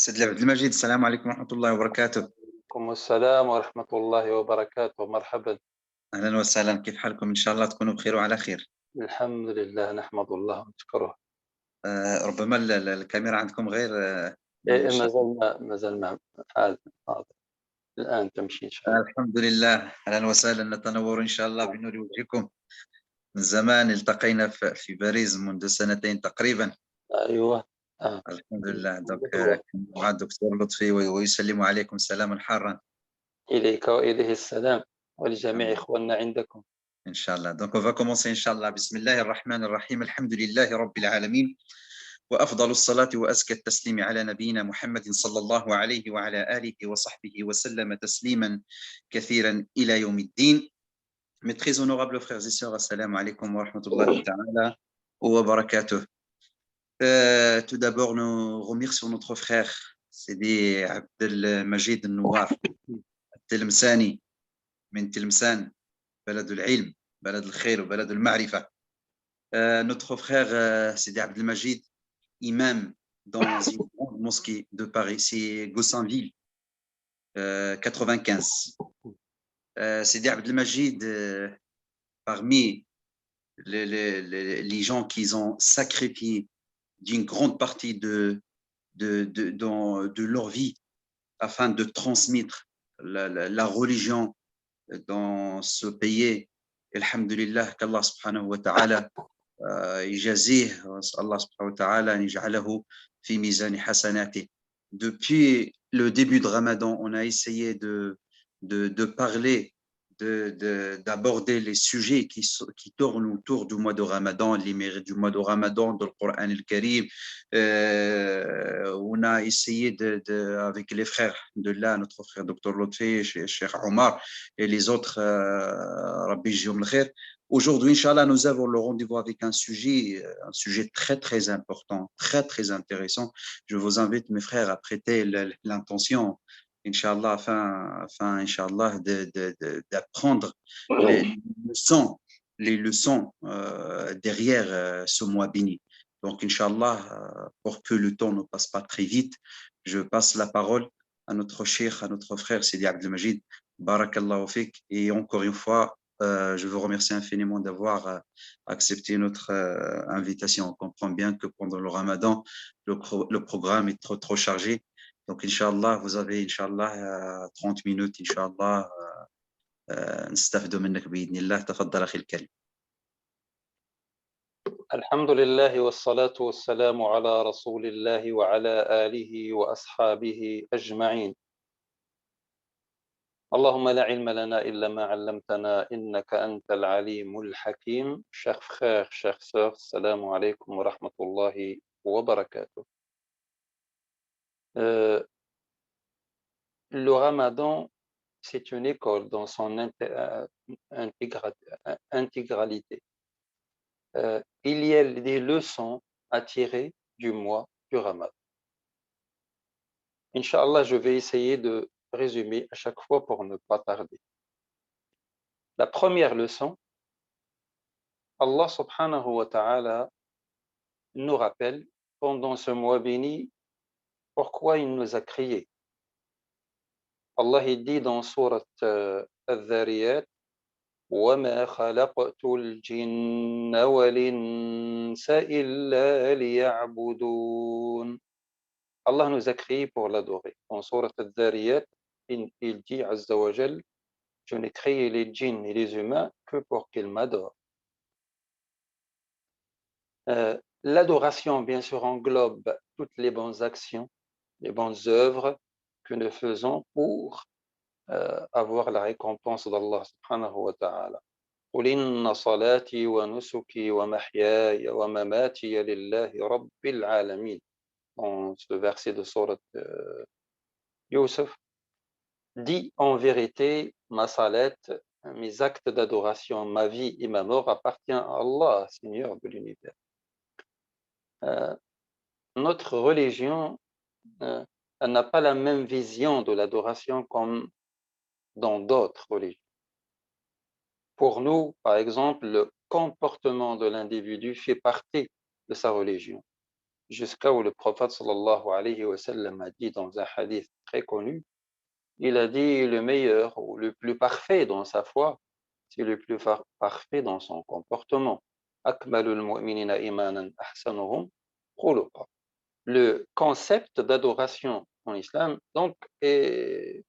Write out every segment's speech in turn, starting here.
سيد عبد المجيد، السلام عليكم ورحمة الله وبركاته. عليكم السلام ورحمة الله وبركاته. مرحبا. أهلا وسهلا، كيف حالكم؟ إن شاء الله تكونوا بخير وعلى خير. الحمد لله، نحمد الله ونشكره. ربما الكاميرا عندكم غير إيه، منشطة. ما زال حاضر. الآن تمشي إن شاء الله. الحمد لله، أهلا وسهلا، نتنور إن شاء الله بنور وجهكم. من زمان التقينا في باريس منذ سنتين تقريبا. أيوه. الحمد لله. هو كنت مع الدكتور لطفي ويسلم عليكم سلاما حارا. إليك وإليه السلام ولجميع إخواننا عندكم. إن شاء الله. Donc on va commencer إن شاء الله. بسم الله الرحمن الرحيم. الحمد لله رب العالمين، وأفضل الصلاة وأزكى التسليم على نبينا محمد صلى الله عليه وعلى آله وصحبه وسلم تسليما كثيرا إلى يوم الدين. Mes très honorables frères et sœurs, assalamu alaikum wa rahmatullahi ta'ala wa barakatuh. Tout d'abord, nous remercions notre frère Sidi Abdel Majid Nouar, التلمساني من تلمسان، بلد العلم، بلد الخير وبلد المعرفة. Notre frère Sidi Abdel Majid, imam dans une grande mosquée de Paris, c'est Gossainville, 95. Sidi Abdelmajid, parmi les gens qui ont sacrifié d'une grande partie de leur vie afin de transmettre la religion dans ce pays. Alhamdulillah, qu'Allah subhanahu wa ta'ala يجازيه، الله سبحانه وتعالى أن يجعله في ميزان حسناته. Depuis le début de Ramadan, on a essayé de parler, d'aborder les sujets qui tournent autour du mois de Ramadan, les mérites du mois de Ramadan, du Coran al-Karim. On a essayé avec les frères de là, notre frère Dr Lotfi, Cheikh Omar et les autres, Rabbi Jiyom al-Khair. Aujourd'hui, Inch'Allah, nous avons le rendez-vous avec un sujet très, très important, très, très intéressant. Je vous invite, mes frères, à prêter l'intention, Inch'Allah, afin Inch'Allah, d'apprendre les leçons derrière ce mois béni. Donc, Inch'Allah, pour que le temps ne passe pas très vite, je passe la parole à notre cheikh, à notre frère Sidi Abdelmajid. Barakallahu fik. Et encore une fois, je vous remercie infiniment d'avoir accepté notre invitation. On comprend bien que pendant le Ramadan, le programme est trop chargé. Donc, Inch'Allah, vous avez, Inch'Allah, 30 minutes, Inch'Allah, نستفيد منك بإذن الله. تفضل أخي الكريم. الحمد لله والصلاة والسلام على رسول الله وعلى آله وأصحابه أجمعين. اللهم لا علم لنا إلا ما علمتنا إنك أنت العليم الحكيم. Chers frères, chères sœurs, salam alaikum wa rahmatullahi wa barakatuh. Le Ramadan, c'est une école dans son intégralité. Il y a des leçons à tirer du mois du Ramadan. Inch'Allah, je vais essayer de résumer à chaque fois pour ne pas tarder. La première leçon, Allah subhanahu wa ta'ala nous rappelle pendant ce mois béni pourquoi il nous a créés. Allah il dit dans sourate Al-Dhariyat وَمَا خَلَقْتُ الْجِنَّ وَالْإِنسَ إِلَّا لِيَعْبُدُونَ. Allah nous a créés pour l'adorer. En sourate Al-Dhariyat, il dit Azza wa Jal, je n'ai créé les djinns et les humains que pour qu'ils m'adorent. L'adoration, bien sûr, englobe toutes les bonnes actions, les bonnes œuvres que nous faisons pour avoir la récompense d'Allah subhanahu wa ta'ala. قل إن صلاتي ونسكي ومحياي ومماتي لله رب العالمين. Dans ce verset de sourate Yusuf, dit en vérité, ma salat, mes actes d'adoration, ma vie et ma mort appartient à Allah, Seigneur de l'univers. Notre religion elle n'a pas la même vision de l'adoration comme dans d'autres religions. Pour nous, par exemple, le comportement de l'individu fait partie de sa religion. jusqu'à où le prophète sallallahu alayhi wa sallam a dit dans un hadith très connu, il a dit le meilleur ou le plus parfait dans sa foi, c'est le plus parfait dans son comportement. Akmalul mu'minina imanan ahsanuhum khuluqa. Le concept d'adoration en islam donc est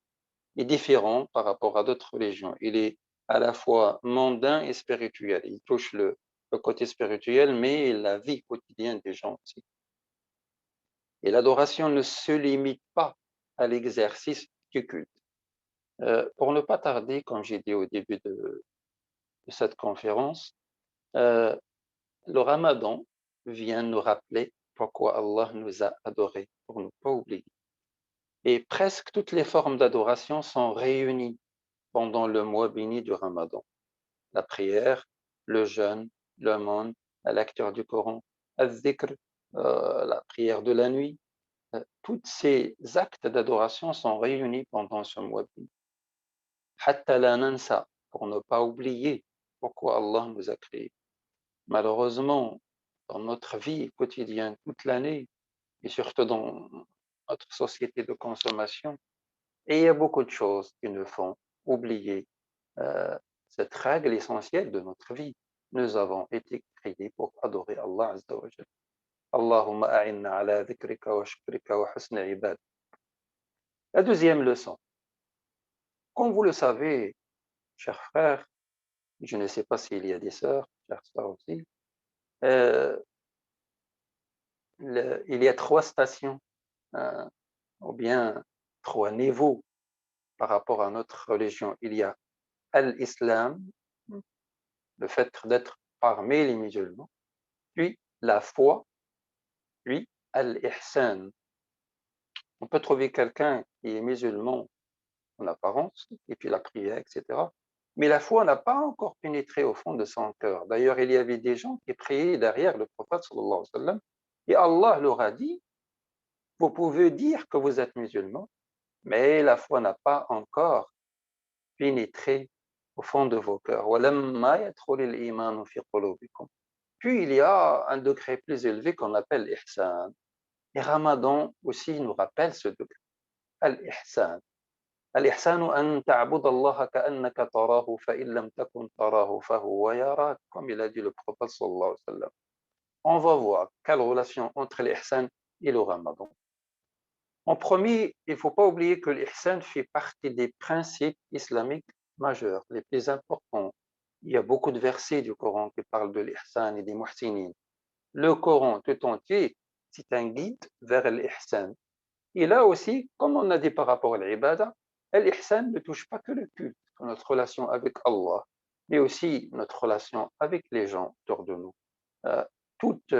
différent par rapport à d'autres religions. Il est à la fois mondain et spirituel. Il touche le côté spirituel, mais la vie quotidienne des gens aussi. Et l'adoration ne se limite pas à l'exercice du culte. Pour ne pas tarder, comme j'ai dit au début de cette conférence, le Ramadan vient nous rappeler pourquoi Allah nous a adorés, pour ne pas oublier. Et presque toutes les formes d'adoration sont réunies pendant le mois béni du Ramadan. La prière, le jeûne, l'aumône, la lecture du Coran, al-dhikr, la prière de la nuit. Tous ces actes d'adoration sont réunis pendant ce mois béni. Hatta la nansa, pour ne pas oublier pourquoi Allah nous a créés. Malheureusement, dans notre vie quotidienne, toute l'année, et surtout dans notre société de consommation, et il y a beaucoup de choses qui nous font oublier cette règle essentielle de notre vie. Nous avons été créés pour adorer Allah Azza wa Jal. Allahumma a'inna ala dhikrika wa shukrika wa husni ibad. La deuxième leçon. Comme vous le savez, chers frères, je ne sais pas s'il y a des sœurs, chères sœurs aussi, il y a 3 stations, ou bien 3 niveaux par rapport à notre religion. Il y a l'islam, le fait d'être parmi les musulmans, puis la foi, puis al-ihsan. On peut trouver quelqu'un qui est musulman en apparence, et puis la prière, etc. Mais la foi n'a pas encore pénétré au fond de son cœur. D'ailleurs, il y avait des gens qui priaient derrière le prophète sallallahu alayhi wa sallam, et Allah leur a dit, vous pouvez dire que vous êtes musulman, mais la foi n'a pas encore pénétré au fond de vos cœurs. Puis il y a un degré plus élevé qu'on appelle l'ihsan. Et Ramadan aussi nous rappelle ce degré. Al-ihsan. Al-ihsan an ta'bud Allah ka'annaka tarahu fa in lam takun tarahu fa huwa yarak, comme il a dit le prophète sallallahu alayhi wa sallam. On va voir quelle relation entre l'ihsan et le Ramadan. En premier, il ne faut pas oublier que l'ihsan fait partie des principes islamiques majeurs, les plus importants. Il y a beaucoup de versets du Coran qui parlent de l'ihsan et des muhsinin. Le Coran tout entier, c'est un guide vers l'ihsan. Et là aussi, comme on a dit par rapport à l'ibada, l'ihsan ne touche pas que le culte, notre relation avec Allah, mais aussi notre relation avec les gens autour de nous. Toutes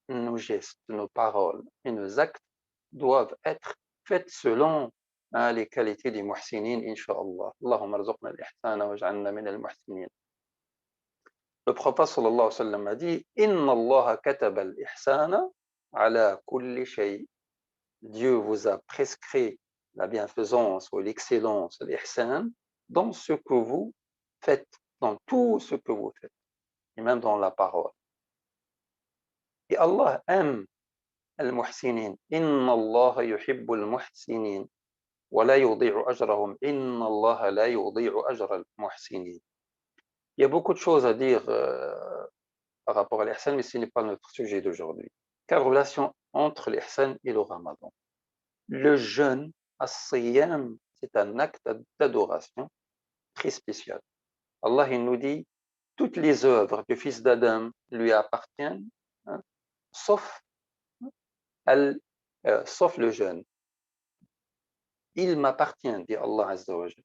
nos gestes, nos paroles et nos actes doivent être faites selon les qualités des muhsinin, incha'Allah. Allahumma arzuqna al-ihsana waj'alna min al-muhsinin. Le prophète sallallahu alayhi wa sallam a dit Inna Allah kataba al-ihsana ala kulli shay. Dieu vous a prescrit la bienfaisance ou l'excellence, l'ihsan, dans ce que vous faites, dans tout ce que vous faites, et même dans la parole. Et Allah aime al-muhsinin. Inna Allah yuhibbu al-muhsinin. ولا يضيع أجرهم إن الله لا يضيع أجر المحسنين. Il y a beaucoup de choses à dire par rapport à l'ihsan, mais ce n'est pas notre sujet d'aujourd'hui. Quelle relation entre l'ihsan et le Ramadan? Le jeûne, as-siyam, c'est un acte d'adoration très spécial. Allah il nous dit toutes les œuvres du fils d'Adam lui appartiennent, hein, sauf, sauf le jeûne. Il m'appartient, dit Allah Azza wa Jalla.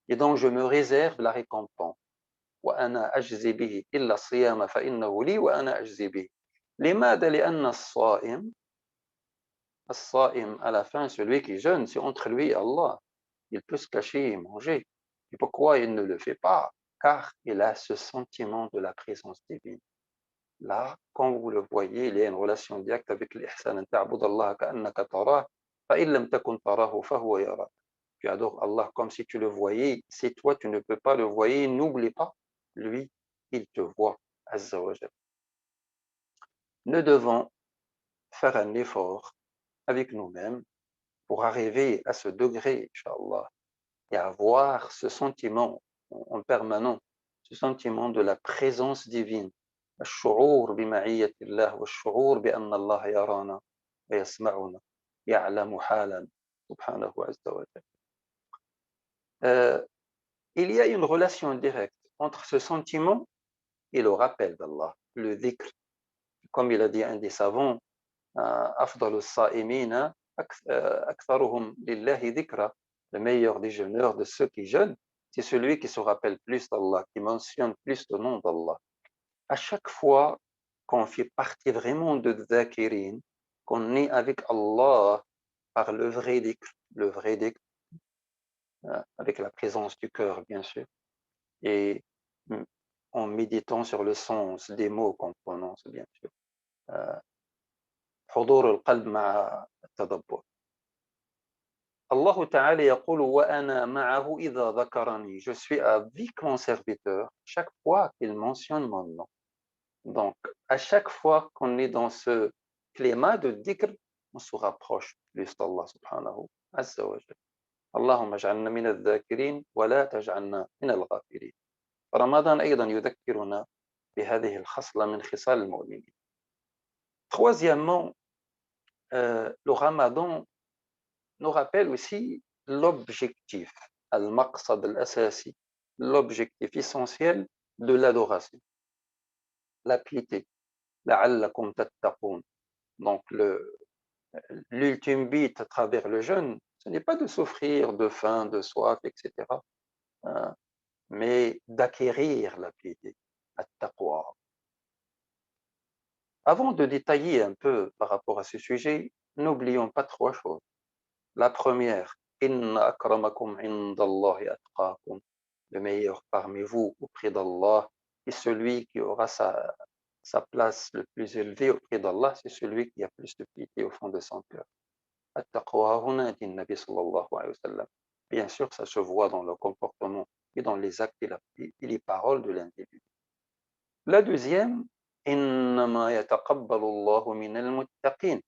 Et donc je me réserve la récompense. وأنا أجزي به إلا الصيام فإنه لي وأنا أجزي به. لماذا؟ لأن الصائم à la fin, celui qui jeûne, c'est entre lui et Allah. Il peut se cacher et manger. Et pourquoi il ne le fait pas? Car il a ce sentiment de la présence divine. Là, quand vous le voyez, il y a une relation directe avec l'ihsan. أن تعبد الله كأنك تراه فإن لم تكن تراه فهو يراك. Tu adores Allah comme si tu le voyais. Si toi, tu ne peux pas le voir, n'oublie pas, lui, il te voit, Azza wa Jal. Nous devons faire un effort avec nous-mêmes pour arriver à ce degré, Inch'Allah, et avoir ce sentiment en permanent, ce sentiment de la présence divine. الشعور بمعية الله والشعور بأن الله يرانا ويسمعنا يعلم حالنا سبحانه عز وجل. Il y a une relation directe entre ce sentiment et le rappel d'Allah, le dhikr. Comme il a dit un des savants, أفضل الصائمين أكثرهم لله ذكرى. Le meilleur des jeûneurs, de ceux qui jeûnent, c'est celui qui se rappelle plus d'Allah, qui mentionne plus le nom d'Allah. À chaque fois qu'on fait partie vraiment de dhakirin, qu'on est avec Allah par le vrai dhikr, avec la présence du cœur, bien sûr, et en méditant sur le sens des mots qu'on prononce, bien sûr. حضور القلب مع التدبر. Allah Ta'ala يقول وأنا معه إذا ذكرني. Je suis avec mon serviteur chaque fois qu'il mentionne mon nom. Donc, à chaque fois qu'on est dans ce climat de dhikr, on se rapproche plus d'Allah subhanahu azza wa jalla. اللهم اجعلنا من الذاكرين ولا تجعلنا من الغافلين. رمضان أيضا يذكرنا بهذه الخصلة من خصال المؤمنين. Troisièmement, le Ramadan nous rappelle aussi l'objectif, al-maqsad al-asasi, l'objectif essentiel de l'adoration, la piété, la'allakum tattaqun. Donc l'ultime but à travers le jeûne, ce n'est pas de souffrir de faim, de soif, etc., mais d'acquérir la piété, at-taqwa. Avant de détailler un peu par rapport à ce sujet, n'oublions pas trois choses. La première, inna akramakum indallahi atqakum. Le meilleur parmi vous auprès d'Allah est celui qui aura sa place le plus élevée auprès d'Allah, c'est celui qui a plus de piété au fond de son cœur. At-taqwa huna dit Nabi sallallahu alayhi wa sallam. Bien sûr, ça se voit dans le comportement et dans les actes et les paroles de l'individu. La deuxième, innama yataqabbalu Allahu minal muttaqin.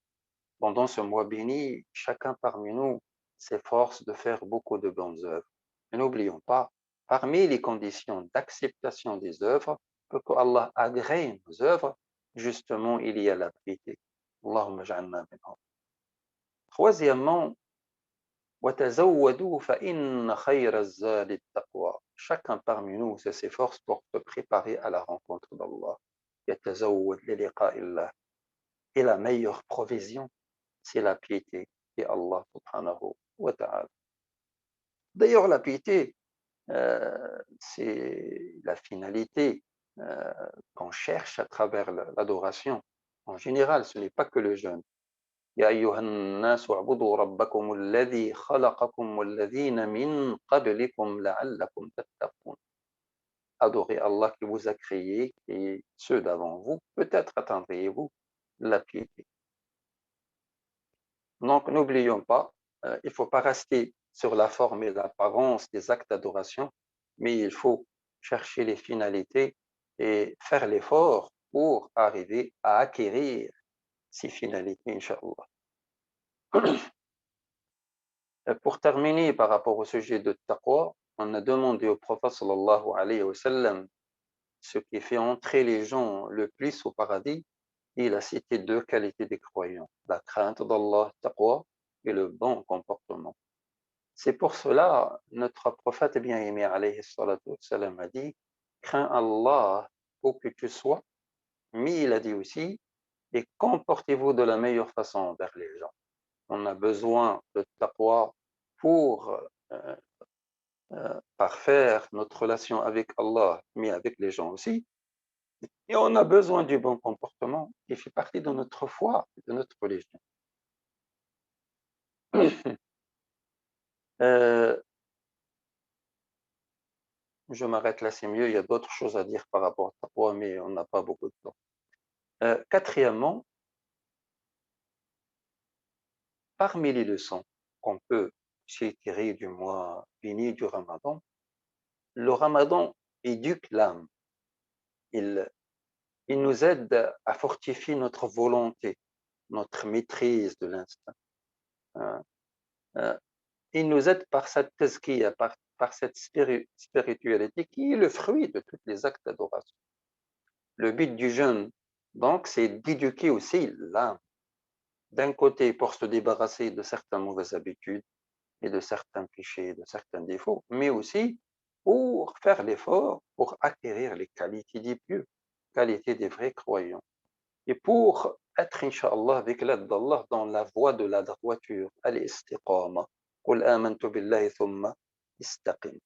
Pendant ce mois béni, chacun parmi nous s'efforce de faire beaucoup de bonnes œuvres. Et n'oublions pas, parmi les conditions d'acceptation des œuvres, pour que Allah agrée nos œuvres, justement, il y a la piété. Allahumma ja'alna minhum. Troisièmement, وَتَزَوَّدُوا فَإِنَّ خَيْرَ الزَّادِ التَّقْوَى. Chacun parmi nous s'efforce pour se préparer à la rencontre d'Allah. يَتَزَوَّدْ لِلِقَاءِ اللَّهِ. Et la meilleure provision, c'est la piété et Allah subhanahu wa ta'ala. D'ailleurs, la piété, c'est la finalité qu'on cherche à travers l'adoration. En général, ce n'est pas que le jeûne. يا أيها الناس اعبدوا ربكم الذي خلقكم والذين من قبلكم لعلكم تتقون. Adorez Allah qui vous a créé et ceux d'avant vous, peut-être atteindriez-vous la piété. Donc, n'oublions pas, il ne faut pas rester sur la forme et l'apparence des actes d'adoration, mais il faut chercher les finalités et faire l'effort pour arriver à acquérir ces finalités, Inch'Allah. Pour terminer par rapport au sujet de taqwa, on a demandé au prophète sallallahu alayhi wa sallam ce qui fait entrer les gens le plus au paradis. Il a cité deux qualités des croyants, la crainte d'Allah, taqwa, et le bon comportement. C'est pour cela, notre prophète bien-aimé alayhi salatu wa sallam a dit, crains Allah où que tu sois, mais il a dit aussi, et comportez-vous de la meilleure façon vers les gens. On a besoin de taqwa pour parfaire notre relation avec Allah, mais avec les gens aussi. Et on a besoin du bon comportement qui fait partie de notre foi, de notre religion. Je m'arrête là, c'est mieux. Il y a d'autres choses à dire par rapport à taqwa, mais on n'a pas beaucoup de temps. Quatrièmement, parmi les leçons qu'on peut tirer du mois béni du Ramadan, le Ramadan éduque l'âme. Il nous aide à fortifier notre volonté notre maîtrise de l'instinct. Hein. Il nous aide par cette tazkiya, par cette spiritualité qui est le fruit de tous les actes d'adoration. Le but du jeûne, donc, c'est d'éduquer aussi l'âme. D'un côté, pour se débarrasser de certaines mauvaises habitudes et de certains péchés, de certains défauts, mais aussi pour faire l'effort pour acquérir les qualités des pieux, qualités des vrais croyants. Et pour être, Inch'Allah, avec l'aide d'Allah, dans la voie de la droiture, al-istiqama. Qul amantu billahi thumma istaqim.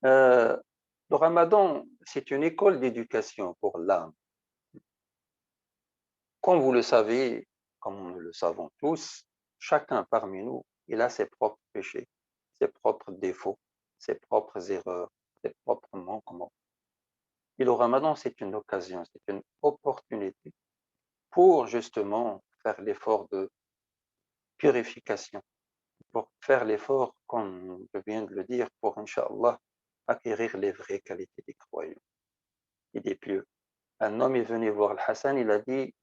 Le Ramadan, c'est une école d'éducation pour l'âme. Comme vous le savez, comme nous le savons tous, chacun parmi nous, il a ses propres péchés, ses propres défauts, ses propres erreurs, ses propres manquements. Et le Ramadan, c'est une occasion, c'est une opportunité pour justement faire l'effort de purification, pour faire l'effort, comme je viens de le dire, pour, Inch'Allah, acquérir les vraies qualités des croyants et des pieux. Un homme est venu voir le Hassan, il a dit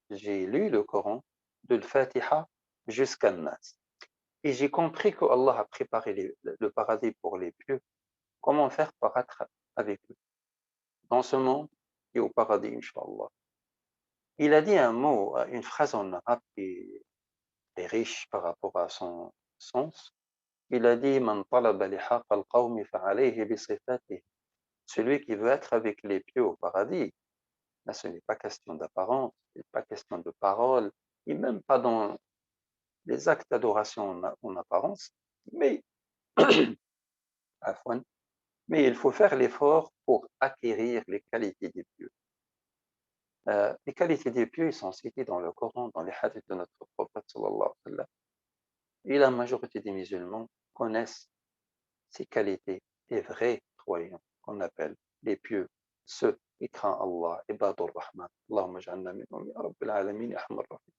j'ai lu le Coran, de l'Fatiha jusqu'à Nas. Et j'ai compris que Allah a préparé le paradis pour les pieux. Comment faire pour être avec eux dans ce monde et au paradis, Inch'Allah. Il a dit un mot, une phrase en arabe qui est riche par rapport à son sens. Il a dit Man talaba lihaq al-qawmi fa'alayhi bi sifatihi. Celui qui veut être avec les pieux au paradis, là, ce n'est pas question d'apparence, ce n'est pas question de parole, et même pas dans les actes d'adoration en apparence, mais, afwan, mais il faut faire l'effort pour acquérir les qualités des pieux. Les qualités des pieux sont citées dans le Coran, dans les hadiths de notre prophète sallallahu alayhi wa sallam. Et la majorité des musulmans connaissent ces qualités des vrais croyants qu'on appelle les pieux, ceux qui craignent Allah, ibadur rahman. Allahumma ja'alna minhum ya rabbil alamin ya arhamar rahim.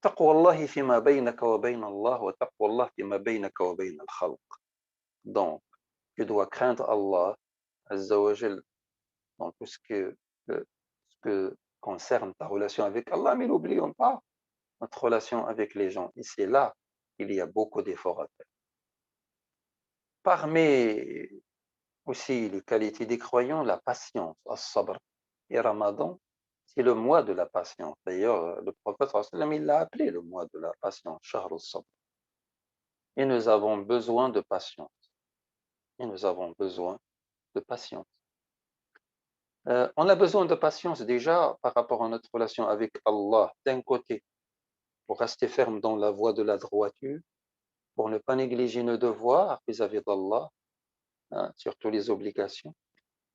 تقوى الله فيما بينك وبين الله وتقوى الله فيما بينك وبين الخلق. Donc, tu dois craindre Allah Azza wa Jal dans tout ce que concerne ta relation avec Allah, mais n'oublions pas notre relation avec les gens. Et c'est là qu'il y a beaucoup d'efforts à faire. Parmi aussi les qualités des croyants, la patience, as-sabr. Et Ramadan, c'est le mois de la patience. D'ailleurs, le prophète sallallahu alayhi wa sallam, il l'a appelé le mois de la patience, Shahr al-Sabr. Et nous avons besoin de patience. Et nous avons besoin de patience. On a besoin de patience déjà par rapport à notre relation avec Allah, d'un côté, pour rester ferme dans la voie de la droiture, pour ne pas négliger nos devoirs vis-à-vis d'Allah, hein, surtout les obligations,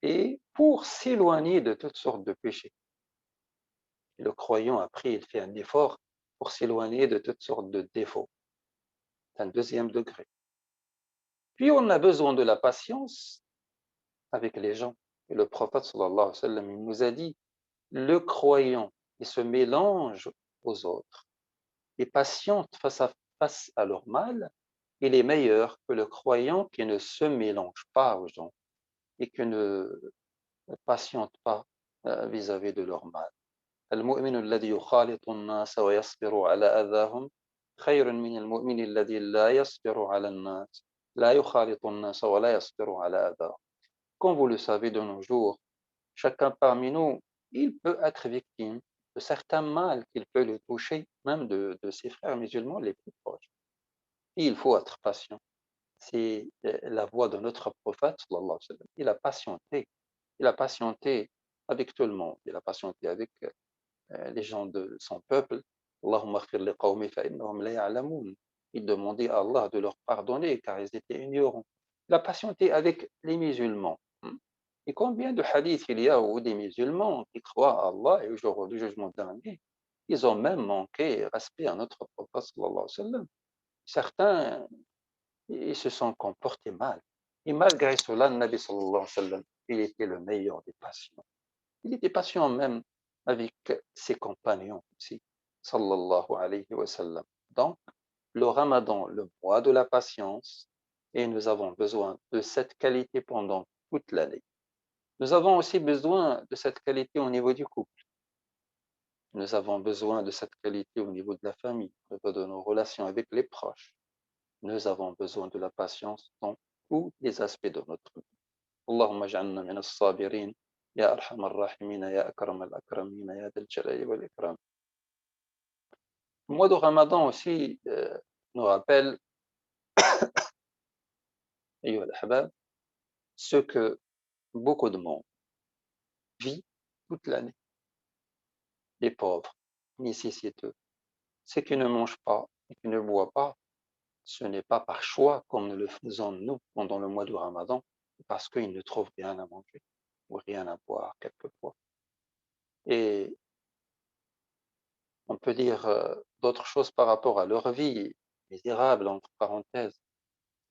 et pour s'éloigner de toutes sortes de péchés. Et le croyant, après, il fait un effort pour s'éloigner de toutes sortes de défauts. C'est un deuxième degré. Puis on a besoin de la patience avec les gens. Et le prophète, sallallahu alayhi wa sallam, il nous a dit, le croyant, il se mélange aux autres et patiente face à leur mal, il est meilleur que le croyant qui ne se mélange pas aux gens et qui ne patiente pas vis-à-vis de leur mal. المؤمن الذي يخالط الناس ويصبر على أذاهم خير من المؤمن الذي لا يصبر على الناس لا يخالط الناس ولا يصبر على أذاهم. Comme vous le savez de nos jours, chacun parmi nous, il peut être victime de certains mal qu'il peut le toucher, même de ses frères musulmans les plus proches. Et il faut être patient. C'est la voie de notre prophète, sallallahu alayhi wa sallam. Il a patienté. Il a patienté avec tout le monde. Il a patienté avec les gens de son peuple. Allahumma khfir li qawmi fa innahum la ya'lamun. Il demandait à Allah de leur pardonner car ils étaient ignorants. Il a patienté avec les musulmans. Et combien de hadiths il y a où des musulmans qui croient à Allah et au jour du jugement dernier, ils ont même manqué respect à notre prophète sallallahu alayhi wa sallam. Certains, ils se sont comportés mal. Et malgré cela, le Nabi sallallahu alayhi wa sallam, il était le meilleur des patients. Il était patient même avec ses compagnons aussi, sallallahu alayhi wa sallam. Donc, le Ramadan, le mois de la patience, et nous avons besoin de cette qualité pendant toute l'année. Nous avons aussi besoin de cette qualité au niveau du couple. Nous avons besoin de cette qualité au niveau de la famille, au niveau de nos relations avec les proches. Nous avons besoin de la patience dans tous les aspects de notre vie. اللهم اجعلنا من الصابرين يا أرحم الراحمين يا أكرم الأكرمين يا ذا الجلال والإكرام. Le mois de Ramadan aussi nous rappelle, أيها الأحباب, ce que beaucoup de monde vit toute l'année. Les pauvres, nécessiteux, ceux qui ne mangent pas et qui ne boivent pas, ce n'est pas par choix comme nous le faisons nous pendant le mois du Ramadan, parce qu'ils ne trouvent rien à manger ou rien à boire quelquefois. Et on peut dire d'autres choses par rapport à leur vie misérable, entre parenthèses.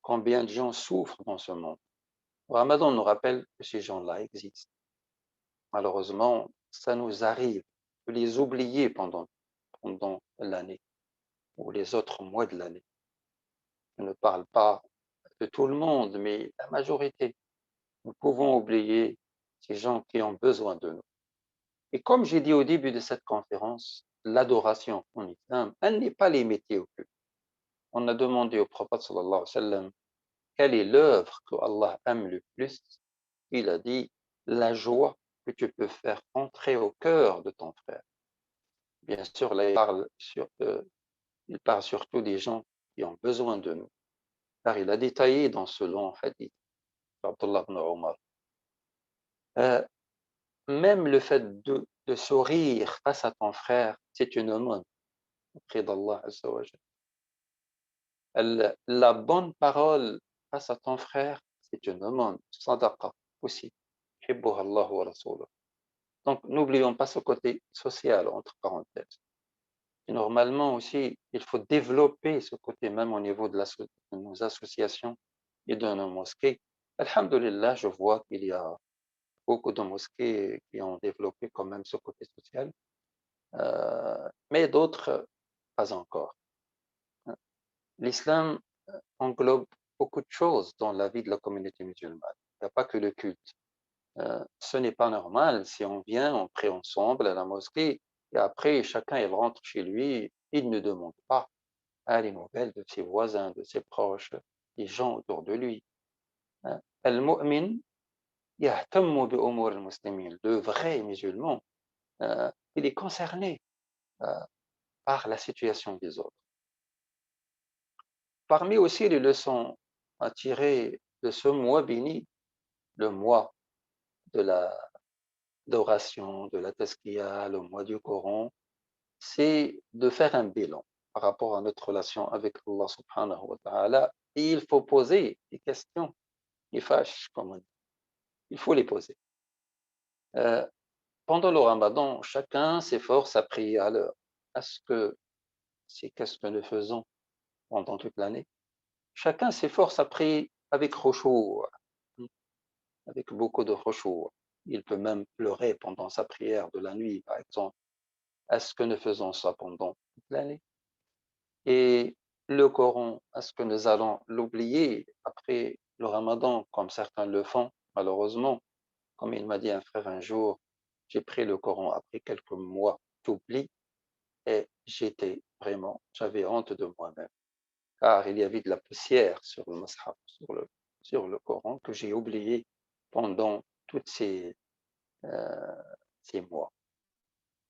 Combien de gens souffrent dans ce monde. Le Ramadan nous rappelle que ces gens-là existent. Malheureusement, ça nous arrive de les oublier pendant l'année ou les autres mois de l'année. Je ne parle pas de tout le monde, mais la majorité. Nous pouvons oublier ces gens qui ont besoin de nous. Et comme j'ai dit au début de cette conférence, l'adoration en islam, elle n'est pas limitée au culte. On a demandé au prophète sallallahu alayhi wa sallam quelle est l'œuvre que Allah aime le plus. Il a dit la joie que tu peux faire entrer au cœur de ton frère. Bien sûr, là, il parle surtout des gens qui ont besoin de nous. Car il a détaillé dans ce long hadith d'Abdullah ibn Omar. Même le fait de sourire face à ton frère, c'est une aumône auprès d'Allah Azza wa Jalla. La bonne parole face à ton frère, c'est une aumône, sadaqa aussi. Hibbuha Allah wa rasuluh. Donc, n'oublions pas ce côté social, entre parenthèses. Et normalement aussi, il faut développer ce côté même au niveau de nos associations et de nos mosquées. Alhamdulillah, je vois qu'il y a beaucoup de mosquées qui ont développé quand même ce côté social, mais d'autres, pas encore. L'islam englobe beaucoup de choses dans la vie de la communauté musulmane. Il n'y a pas que le culte. Ce n'est pas normal si on vient, on prie ensemble à la mosquée, et après, chacun il rentre chez lui, il ne demande pas les nouvelles de ses voisins, de ses proches, des gens autour de lui. Al-mu'min yahtammu bi umur al-muslimin. Le vrai musulman, il est concerné par la situation des autres. Parmi aussi les leçons à tirer de ce mois béni, le mois de d'adoration, de la tazkiya, le mois du Coran, c'est de faire un bilan par rapport à notre relation avec Allah subhanahu wa ta'ala. Et il faut poser des questions qui fâchent, comme on dit. Il faut les poser. Pendant le Ramadan, chacun s'efforce à prier à l'heure. Est-ce que c'est qu'est-ce que nous faisons pendant toute l'année? Chacun s'efforce à prier avec khushu', avec beaucoup de khushu'. Il peut même pleurer pendant sa prière de la nuit, par exemple. Est-ce que nous faisons ça pendant toute l'année? Et le Coran, est-ce que nous allons l'oublier après le Ramadan, comme certains le font, malheureusement? Comme il m'a dit un frère un jour, j'ai pris le Coran après quelques mois d'oubli et j'avais honte de moi-même, car il y avait de la poussière sur le mushaf, sur le Coran, que j'ai oublié pendant tous ces mois.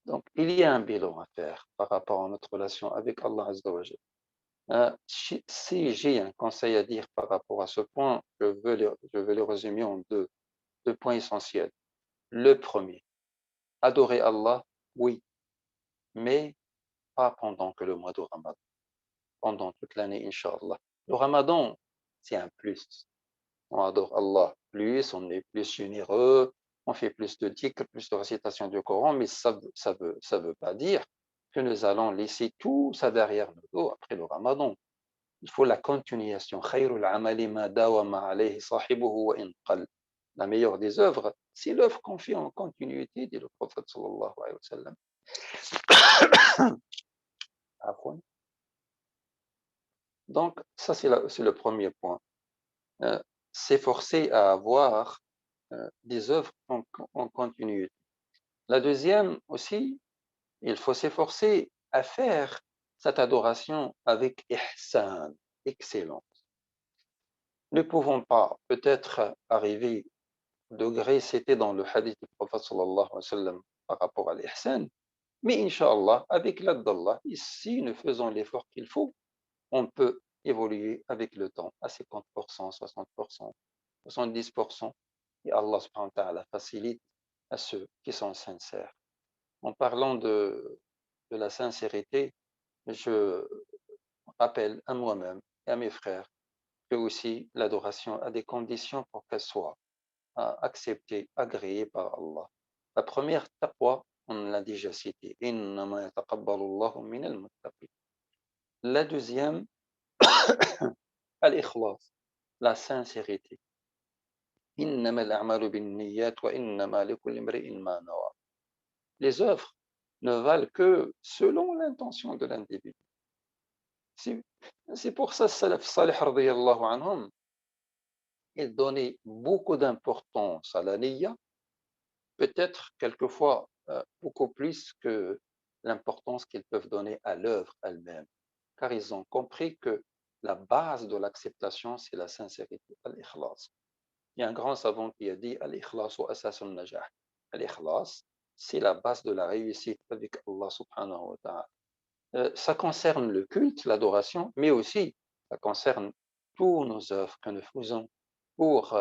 Donc, il y a un bilan à faire par rapport à notre relation avec Allah Azza wa Jalla. Si j'ai un conseil à dire par rapport à ce point, je veux le résumer en deux points essentiels. Le premier, adorer Allah, oui, mais pas pendant que le mois de Ramadan, pendant toute l'année, Inch'Allah. Le Ramadan, c'est un plus. On adore Allah plus, on est plus généreux, on fait plus de dhikr, plus de récitation du Coran, mais ça veut pas dire que nous allons laisser tout ça derrière nos dos après le Ramadan. Il faut la continuation. Khayrul amali ma dawama alayhi sahibuhu wa in qall. La meilleure des œuvres, c'est l'œuvre qu'on fait en continuité, dit le prophète sallallahu alayhi wa sallam. Donc, ça c'est le premier point. S'efforcer à avoir des œuvres en continuité. La deuxième aussi, il faut s'efforcer à faire cette adoration avec ihsan, excellence. Ne pouvons pas peut-être arriver au degré, c'était dans le hadith du prophète sallallahu alayhi wa sallam par rapport à l'ihsan, mais Inch'Allah, avec l'aide d'Allah, si nous faisons l'effort qu'il faut, on peut évoluer avec le temps à 50%, 60%, 70%, et Allah subhanahu wa ta'ala facilite à ceux qui sont sincères. En parlant de la sincérité, je rappelle à moi-même et à mes frères que aussi l'adoration a des conditions pour qu'elle soit acceptée, agréée par Allah. La première, taqwa, on l'a déjà cité. Innama yataqabbalu Allahu minal muttaqin. La deuxième, al-ikhlas, la sincérité. Innama al-a'malu bin-niyyat wa innama likulli imri'in ma nawa. Les œuvres ne valent que selon l'intention de l'individu. C'est pour ça, Salaf Salih radiyallahu anhum, ils donnaient beaucoup d'importance à la niyya, peut-être quelquefois beaucoup plus que l'importance qu'ils peuvent donner à l'œuvre elle-même, car ils ont compris que la base de l'acceptation, c'est la sincérité, al-ikhlas. Il y a un grand savant qui a dit al-ikhlas wa asasun najah. Al-ikhlas, c'est la base de la réussite avec Allah subhanahu wa ta'ala. Ça concerne le culte, l'adoration, mais aussi ça concerne tous nos œuvres que nous faisons pour,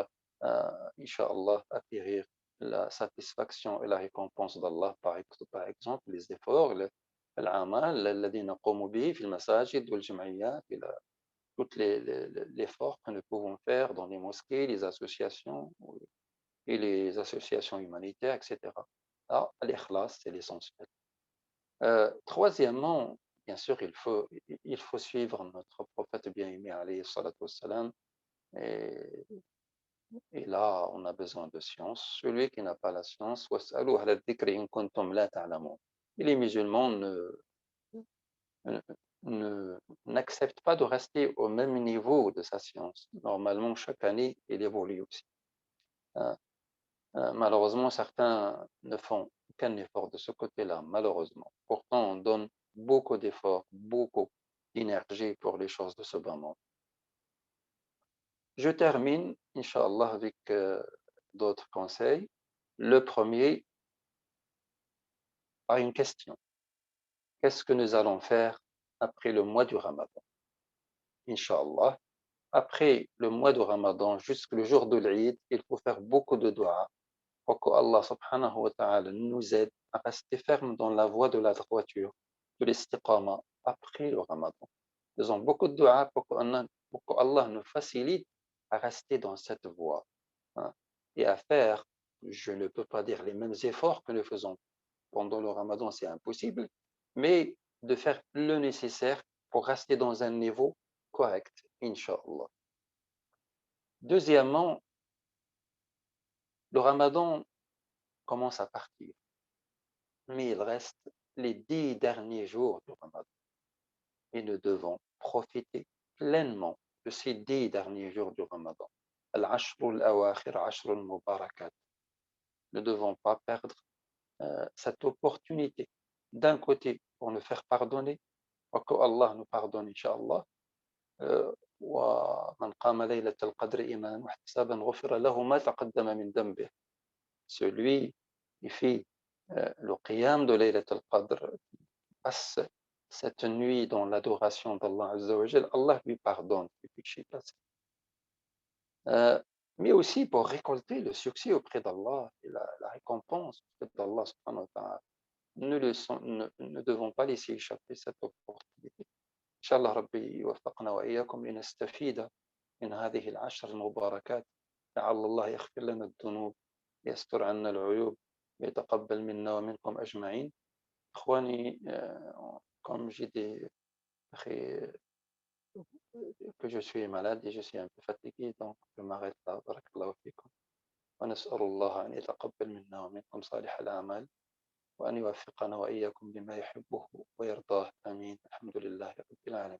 Inch'Allah, acquérir la satisfaction et la récompense d'Allah, par exemple, les efforts, الأعمال الذي نقوم به في المساجد والجمعيات, tout l'effort que nous pouvons faire dans les mosquées, les associations et les associations humanitaires, etc. Alors, l'ikhlas, c'est l'essentiel. Troisièmement, bien sûr, il faut suivre notre prophète bien-aimé, alayhi salatu wassalam, et là, on a besoin de science. Celui qui n'a pas la science, وَاسْأَلُوا أَهْلَ الذِّكْرِ إِن كُنتُمْ لَا تَعْلَمُونَ. Et les musulmans n'acceptent pas de rester au même niveau de sa science. Normalement, chaque année, il évolue aussi. Malheureusement, certains ne font aucun effort de ce côté-là, malheureusement. Pourtant, on donne beaucoup d'efforts, beaucoup d'énergie pour les choses de ce bas monde. Je termine, Inch'Allah, avec d'autres conseils. Le premier, par une question. Qu'est-ce que nous allons faire après le mois du Ramadan? Inch'Allah, après le mois du Ramadan, jusqu'au jour de l'Eid, il faut faire beaucoup de dua pour que Allah subhanahu wa ta'ala nous aide à rester ferme dans la voie de la droiture, de l'istiqama, après le Ramadan. Faisons beaucoup de dua pour que Allah nous facilite à rester dans cette voie, hein, et à faire, je ne peux pas dire les mêmes efforts que nous faisons pendant le Ramadan, c'est impossible, mais de faire le nécessaire pour rester dans un niveau correct, Inch'Allah. Deuxièmement, le Ramadan commence à partir, mais il reste les 10 derniers jours du Ramadan. Et nous devons profiter pleinement de ces 10 derniers jours du Ramadan. Al-Ashr al-Awakhir, Ashr al-Mubarakat. Nous ne devons pas perdre cette opportunité, d'un côté, pour nous faire pardonner, pour que Allah nous pardonne, Inch'Allah. ومن قام ليلة القدر إيمانا واحتسابا غفر له ما تقدم من ذنبه. Celui qui fait le qiyam de Laylat al-Qadr, passe cette nuit dans l'adoration d'Allah Azza wa Jal, Allah lui pardonne les péchés passés. Mais aussi pour récolter le succès auprès d'Allah et la récompense auprès d'Allah subhanahu wa ta'ala. Nous ne devons pas laisser échapper cette opportunité. Inch'Allah Rabbi yuwaffaqna wa iyyakum linastafida min hadhihi al-ashr al-mubarakat. لعل الله يغفر لنا الذنوب يستر عنا العيوب ويتقبل منا ومنكم أجمعين. إخواني, comme j'ai dit que je suis malade et je suis un peu fatigué, donc je m'arrête là. Barakallahu fikum. ونسأل الله أن يتقبل منا ومنكم صالح الأعمال وأن يوفقنا وإياكم لما يحبه ويرضاه. آمين. الحمد لله رب العالمين.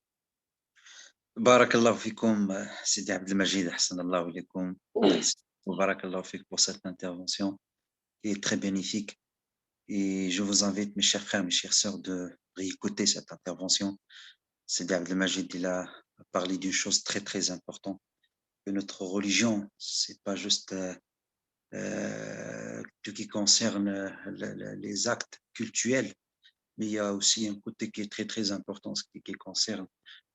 بارك الله فيكم سيدي عبد المجيد، أحسن الله إليكم. Barakallahu fik pour cette intervention qui est très bénéfique. Et je vous invite, mes chers frères, mes chères sœurs, de réécouter cette intervention. Sidi Abdelmajid, il a parlé d'une chose très, très importante, que notre religion, c'est pas juste tout qui concerne les actes cultuels, mais il y a aussi un côté qui est très, très important, ce qui concerne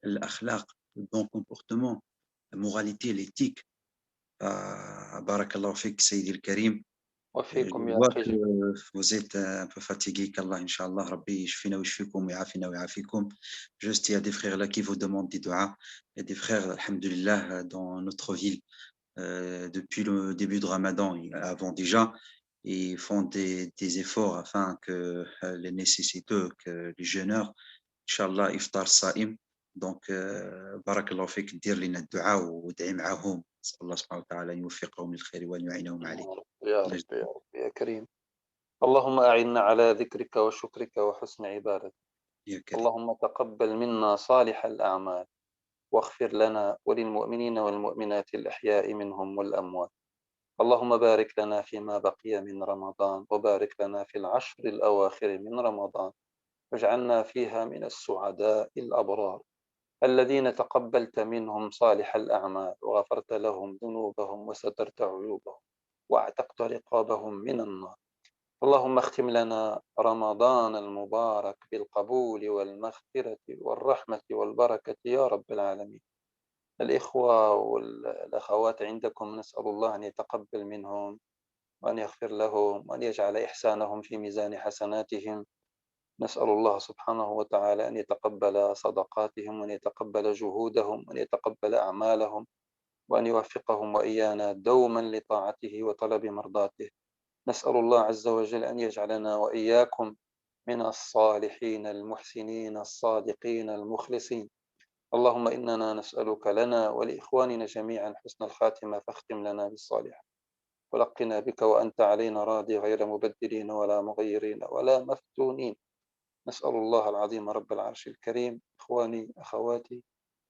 l'akhlaq, le bon comportement, la moralité, l'éthique. Barakallahu fik, Sayyidi al-Karim. Je وفيكم يا vois أخي que جميل. vous êtes un peu fatigué, qu'Allah, Inch'Allah, Rabbi, yashfina wa yashfikum, wa yafina wa yafikum. Juste, il y a des frères là qui vous demandent des doigts. Il y a des frères, alhamdulillah, dans notre ville, depuis le début de Ramadan, avant déjà, ils font des efforts afin que les nécessiteux, que les jeûneurs, Inch'Allah, iftar sa'im. Donc, barakallahu fik, dir lina dua wa ud'i ma'ahum. نسأل الله سبحانه وتعالى أن يوفقهم للخير وأن يعينهم عليه. يا رب يا رب يا رب يا كريم. اللهم أعنا على ذكرك وشكرك وحسن عبادتك. يا كريم. اللهم تقبل منا صالح الأعمال واغفر لنا وللمؤمنين والمؤمنات الأحياء منهم والأموات. اللهم بارك لنا فيما بقي من رمضان وبارك لنا في العشر الأواخر من رمضان واجعلنا فيها من السعداء الأبرار الذين تقبلت منهم صالح الأعمال وغفرت لهم ذنوبهم وسترت عيوبهم واعتقت رقابهم من النار. اللهم اختم لنا رمضان المبارك بالقبول والمغفرة والرحمة والبركة يا رب العالمين. الإخوة والأخوات عندكم نسأل الله أن يتقبل منهم وأن يغفر لهم وأن يجعل إحسانهم في ميزان حسناتهم. نسأل الله سبحانه وتعالى أن يتقبل صدقاتهم وأن يتقبل جهودهم وأن يتقبل أعمالهم وأن يوفقهم وإيانا دوما لطاعته وطلب مرضاته. نسأل الله عز وجل أن يجعلنا وإياكم من الصالحين المحسنين الصادقين المخلصين. اللهم إننا نسألك لنا ولإخواننا جميعا حسن الخاتمة فاختم لنا بالصالح ولقنا بك وأنت علينا راضي غير مبدلين ولا مغيرين ولا مفتونين. نسأل الله العظيم رب العرش الكريم. إخواني أخواتي،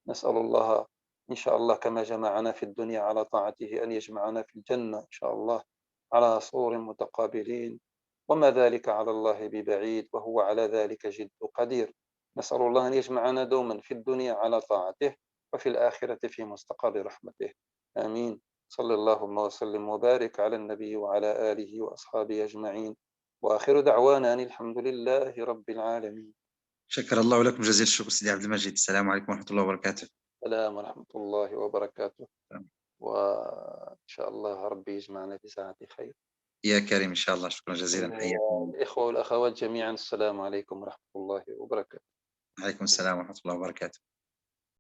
نسأل الله إن شاء الله كما جمعنا في الدنيا على طاعته أن يجمعنا في الجنة إن شاء الله على صور متقابلين، وما ذلك على الله ببعيد وهو على ذلك جد قدير. نسأل الله أن يجمعنا دوما في الدنيا على طاعته وفي الآخرة في مستقر رحمته. آمين. صلى اللهم وسلم وبارك على النبي وعلى آله وأصحابه أجمعين، وآخر دعوانا أن الحمد لله رب العالمين. شكر الله لكم جزيل الشكر سيدي عبد المجيد. السلام عليكم ورحمة الله وبركاته. السلام ورحمة الله وبركاته، وإن شاء الله ربي يجمعنا في ساعة خير. يا كريم إن شاء الله. شكرا جزيلا، حياكم الله. الإخوة والأخوات جميعا السلام عليكم ورحمة الله وبركاته. عليكم السلام ورحمة الله وبركاته.